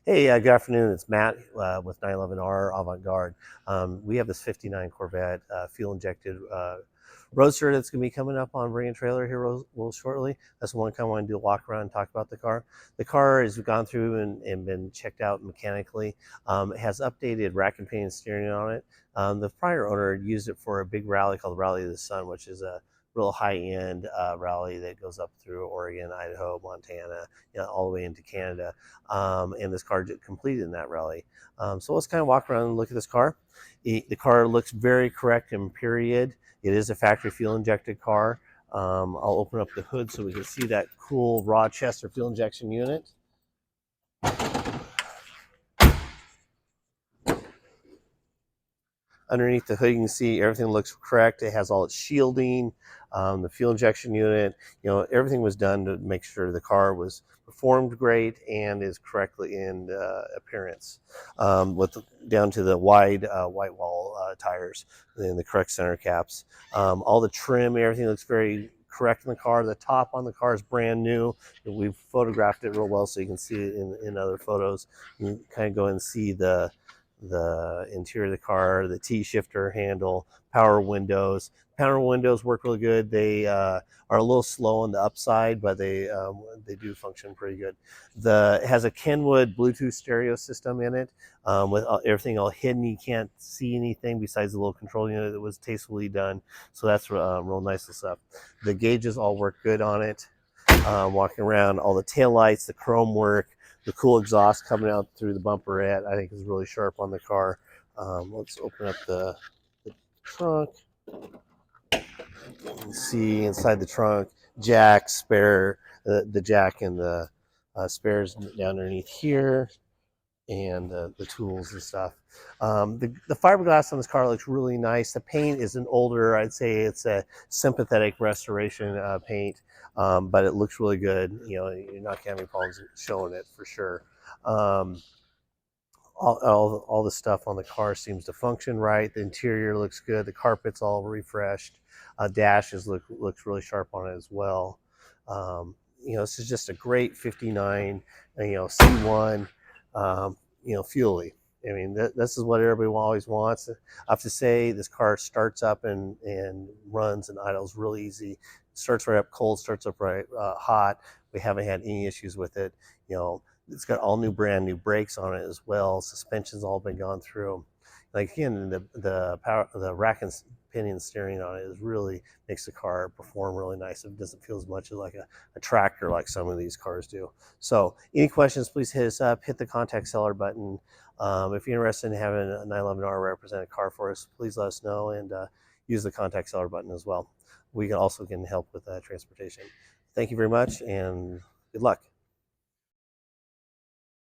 Hey, good afternoon. It's Matt with 911R Avant-Garde. We have this 59 Corvette fuel-injected roadster that's going to be coming up on Bring a Trailer here real shortly. That's the one kind of want to do a walk around and talk about the car. The car has gone through and been checked out mechanically. It has updated rack and pinion steering on it. The prior owner used it for a big rally called Rally of the Sun, which is a real high-end rally that goes up through Oregon, Idaho, Montana, all the way into Canada. And this car completed in that rally. So let's kind of walk around and look at this car. The car looks very correct in period. It is a factory fuel injected car. I'll open up the hood so we can see that cool Rochester fuel injection unit. Underneath the hood, you can see everything looks correct. It has all its shielding, the fuel injection unit. Everything was done to make sure the car was performed great and is correctly in appearance, with down to the wide white wall tires and the correct center caps. All the trim, everything looks very correct in the car. The top on the car is brand new. We've photographed it real well so you can see it in other photos. You can kind of go and see the interior of the car, the T-shifter handle, power windows. Power windows work really good. They are a little slow on the upside, but they do function pretty good. It has a Kenwood Bluetooth stereo system in it, with everything all hidden. You can't see anything besides the little control unit that was tastefully done. So that's real nice stuff. The gauges all work good on it. Walking around, all the tail lights, the chrome work, the cool exhaust coming out through the bumperette, I think is really sharp on the car. Let's open up the trunk and see inside the trunk. Jack, spare, the jack and the spares down underneath here, and the tools and stuff. The fiberglass on this car looks really nice. The paint is an older, I'd say it's a sympathetic restoration paint, but it looks really good. You're not having problems showing it for sure. Um, all the stuff on the car seems to function right. The interior looks good. The carpet's all refreshed. Dashes looks really sharp on it as well. This is just a great 59, C1, Fuelie. I mean, this is what everybody always wants. I have to say, this car starts up and runs and idles really easy. Starts right up cold, starts up right hot. We haven't had any issues with it. It's got all brand new brakes on it as well. Suspension's all been gone through. Like again, the rack and pinion steering on it is really makes the car perform really nice. It doesn't feel as much as like a tractor like some of these cars do. So any questions, please hit us up. Hit the contact seller button. If you're interested in having a 911R represent a car for us, please let us know, and use the contact seller button as well. We can also help with transportation. Thank you very much, and good luck.